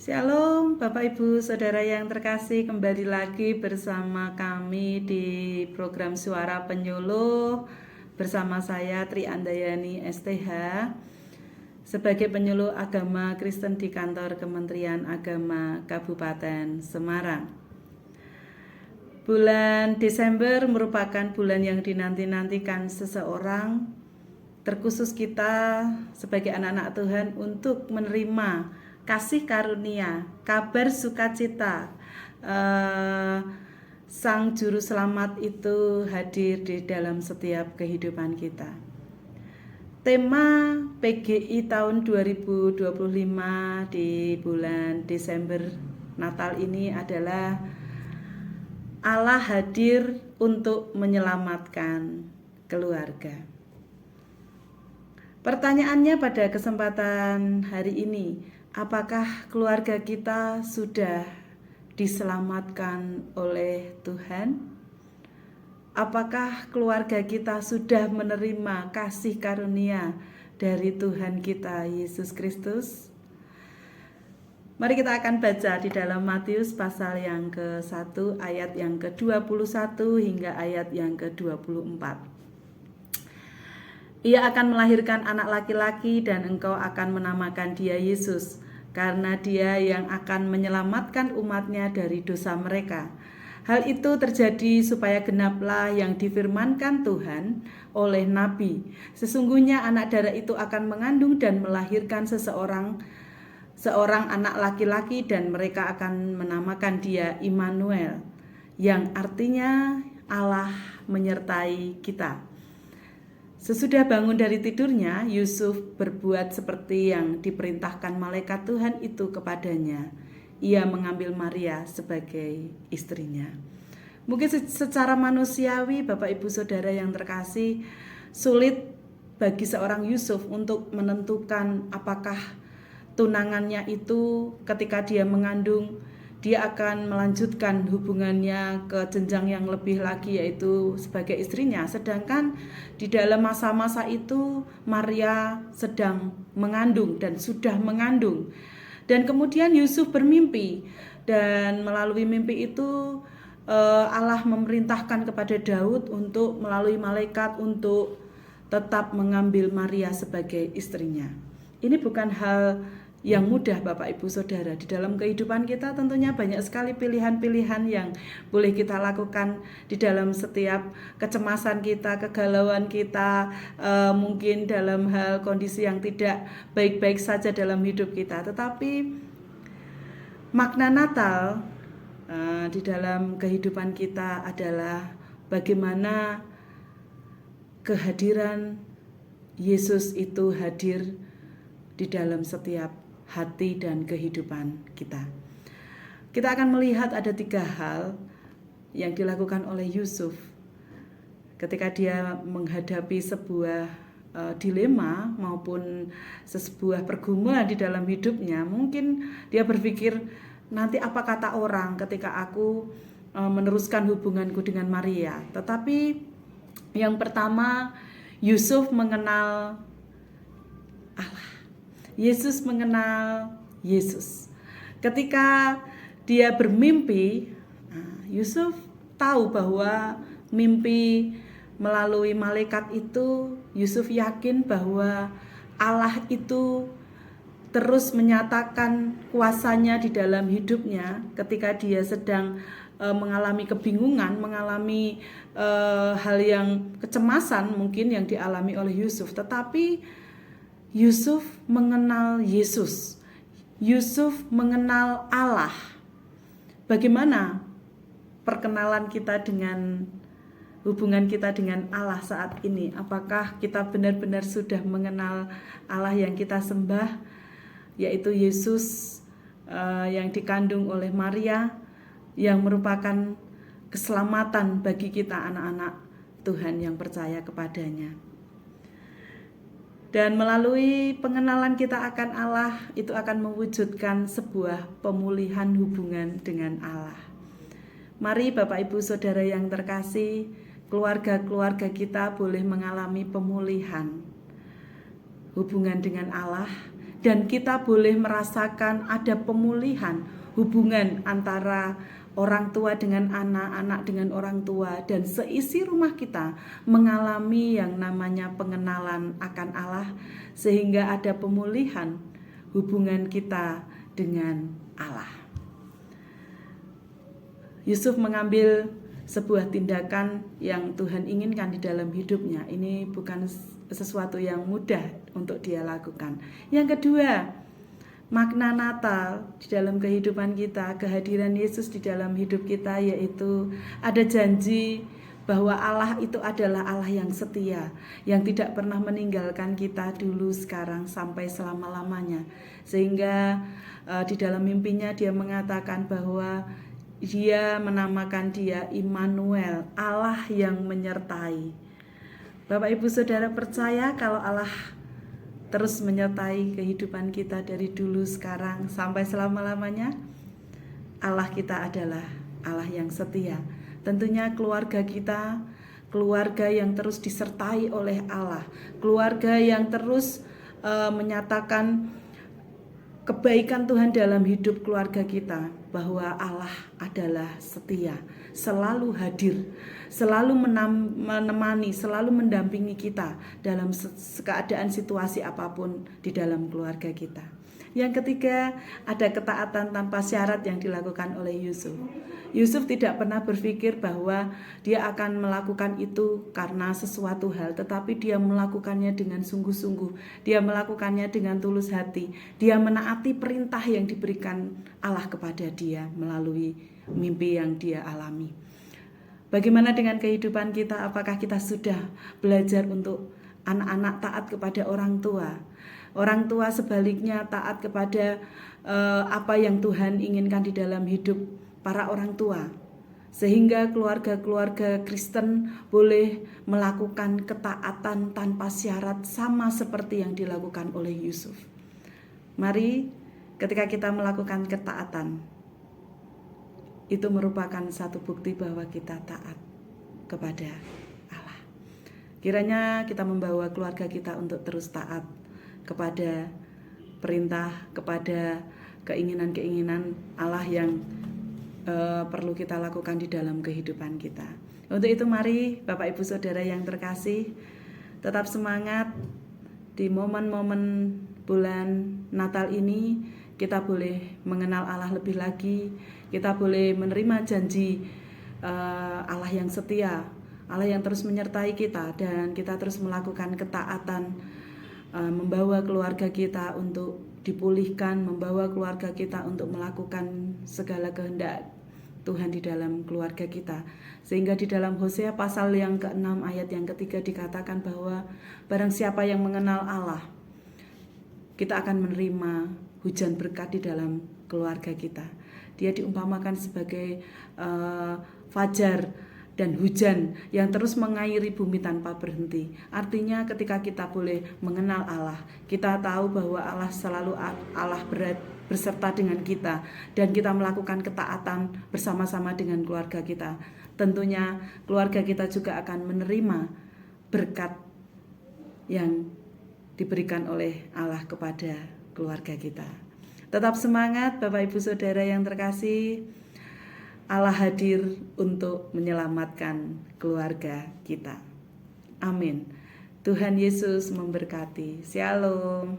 Shalom Bapak Ibu Saudara yang terkasih, kembali lagi bersama kami di program Suara Penyuluh bersama saya Tri Andayani STH sebagai penyuluh agama Kristen di kantor Kementerian Agama Kabupaten Semarang. Bulan Desember merupakan bulan yang dinanti-nantikan seseorang, terkhusus kita sebagai anak-anak Tuhan untuk menerima kasih karunia, kabar sukacita. Sang Juru Selamat itu hadir di dalam setiap kehidupan kita. Tema PGI tahun 2025 di bulan Desember Natal ini adalah Allah hadir untuk menyelamatkan keluarga. Pertanyaannya pada kesempatan hari ini, apakah keluarga kita sudah diselamatkan oleh Tuhan? Apakah keluarga kita sudah menerima kasih karunia dari Tuhan kita Yesus Kristus? Mari kita akan baca di dalam Matius pasal yang ke-1 ayat yang ke-21 hingga ayat yang ke-24. Ia akan melahirkan anak laki-laki dan engkau akan menamakan dia Yesus, karena dia yang akan menyelamatkan umatnya dari dosa mereka. Hal itu terjadi supaya genaplah yang difirmankan Tuhan oleh Nabi. Sesungguhnya anak darah itu akan mengandung dan melahirkan seorang anak laki-laki dan mereka akan menamakan dia Immanuel, yang artinya Allah menyertai kita. Sesudah bangun dari tidurnya, Yusuf berbuat seperti yang diperintahkan malaikat Tuhan itu kepadanya. Ia mengambil Maria sebagai istrinya. Mungkin secara manusiawi, Bapak Ibu Saudara yang terkasih, sulit bagi seorang Yusuf untuk menentukan apakah tunangannya itu ketika dia mengandung, dia akan melanjutkan hubungannya ke jenjang yang lebih lagi, yaitu sebagai istrinya. Sedangkan di dalam masa-masa itu Maria sedang mengandung dan sudah mengandung. Dan kemudian Yusuf bermimpi, dan melalui mimpi itu Allah memerintahkan kepada Daud untuk melalui malaikat untuk tetap mengambil Maria sebagai istrinya. Ini bukan hal yang mudah Bapak Ibu Saudara. Di dalam kehidupan kita tentunya banyak sekali pilihan-pilihan yang boleh kita lakukan di dalam setiap kecemasan kita, kegalauan kita, mungkin dalam hal kondisi yang tidak baik-baik saja dalam hidup kita. Tetapi makna Natal di dalam kehidupan kita adalah bagaimana kehadiran Yesus itu hadir di dalam setiap hati dan kehidupan kita. Kita akan melihat ada 3 hal yang dilakukan oleh Yusuf ketika dia menghadapi sebuah dilema maupun sebuah pergumulan di dalam hidupnya. Mungkin dia berpikir, nanti apa kata orang ketika aku meneruskan hubunganku dengan Maria. Tetapi yang pertama, Yusuf mengenal Allah. Yesus mengenal Yesus. Ketika dia bermimpi, Yusuf tahu bahwa mimpi melalui malaikat itu, Yusuf yakin bahwa Allah itu terus menyatakan kuasanya di dalam hidupnya ketika dia sedang mengalami kebingungan, mengalami hal yang kecemasan mungkin yang dialami oleh Yusuf. Tetapi Yusuf mengenal Yesus. Yusuf mengenal Allah. Bagaimana perkenalan kita dengan hubungan kita dengan Allah saat ini? Apakah kita benar-benar sudah mengenal Allah yang kita sembah, yaitu Yesus yang dikandung oleh Maria, yang merupakan keselamatan bagi kita anak-anak Tuhan yang percaya kepadanya. Dan melalui pengenalan kita akan Allah, itu akan mewujudkan sebuah pemulihan hubungan dengan Allah. Mari Bapak Ibu Saudara yang terkasih, keluarga-keluarga kita boleh mengalami pemulihan hubungan dengan Allah dan kita boleh merasakan ada pemulihan hubungan antara orang tua dengan anak, anak dengan orang tua, dan seisi rumah kita mengalami yang namanya pengenalan akan Allah, sehingga ada pemulihan hubungan kita dengan Allah. Yusuf mengambil sebuah tindakan yang Tuhan inginkan di dalam hidupnya. Ini bukan sesuatu yang mudah untuk dia lakukan. Yang kedua, makna Natal di dalam kehidupan kita, kehadiran Yesus di dalam hidup kita, yaitu ada janji bahwa Allah itu adalah Allah yang setia, yang tidak pernah meninggalkan kita dulu, sekarang, sampai selama-lamanya. Sehingga di dalam mimpinya dia mengatakan bahwa dia menamakan dia Immanuel, Allah yang menyertai. Bapak Ibu Saudara percaya kalau Allah terus menyertai kehidupan kita dari dulu, sekarang, sampai selama-lamanya? Allah kita adalah Allah yang setia. Tentunya keluarga kita, keluarga yang terus disertai oleh Allah, keluarga yang terus menyatakan kebaikan Tuhan dalam hidup keluarga kita, bahwa Allah adalah setia, selalu hadir, selalu menemani, selalu mendampingi kita dalam keadaan situasi apapun di dalam keluarga kita. Yang ketiga, ada ketaatan tanpa syarat yang dilakukan oleh Yusuf. Yusuf tidak pernah berpikir bahwa dia akan melakukan itu karena sesuatu hal, tetapi dia melakukannya dengan sungguh-sungguh. Dia melakukannya dengan tulus hati. Dia menaati perintah yang diberikan Allah kepada dia melalui mimpi yang dia alami. Bagaimana dengan kehidupan kita? Apakah kita sudah belajar untuk anak-anak taat kepada orang tua? Orang tua sebaliknya taat kepada apa yang Tuhan inginkan di dalam hidup para orang tua, sehingga keluarga-keluarga Kristen boleh melakukan ketaatan tanpa syarat, sama seperti yang dilakukan oleh Yusuf. Mari, ketika kita melakukan ketaatan, itu merupakan satu bukti bahwa kita taat kepada Allah. Kiranya kita membawa keluarga kita untuk terus taat kepada perintah, kepada keinginan-keinginan Allah yang perlu kita lakukan di dalam kehidupan kita. Untuk itu mari Bapak Ibu Saudara yang terkasih, tetap semangat di momen-momen bulan Natal ini. Kita boleh mengenal Allah lebih lagi, kita boleh menerima janji Allah yang setia, Allah yang terus menyertai kita, dan kita terus melakukan ketaatan, membawa keluarga kita untuk dipulihkan, membawa keluarga kita untuk melakukan segala kehendak Tuhan di dalam keluarga kita. Sehingga di dalam Hosea pasal yang ke-6 ayat yang ketiga dikatakan bahwa barang siapa yang mengenal Allah, kita akan menerima hujan berkat di dalam keluarga kita. Dia diumpamakan sebagai fajar dan hujan yang terus mengairi bumi tanpa berhenti. Artinya ketika kita boleh mengenal Allah, kita tahu bahwa Allah selalu Allah berserta dengan kita, dan kita melakukan ketaatan bersama-sama dengan keluarga kita. Tentunya keluarga kita juga akan menerima berkat yang diberikan oleh Allah kepada keluarga kita. Tetap semangat Bapak Ibu Saudara yang terkasih. Allah hadir untuk menyelamatkan keluarga kita. Amin. Tuhan Yesus memberkati. Shalom.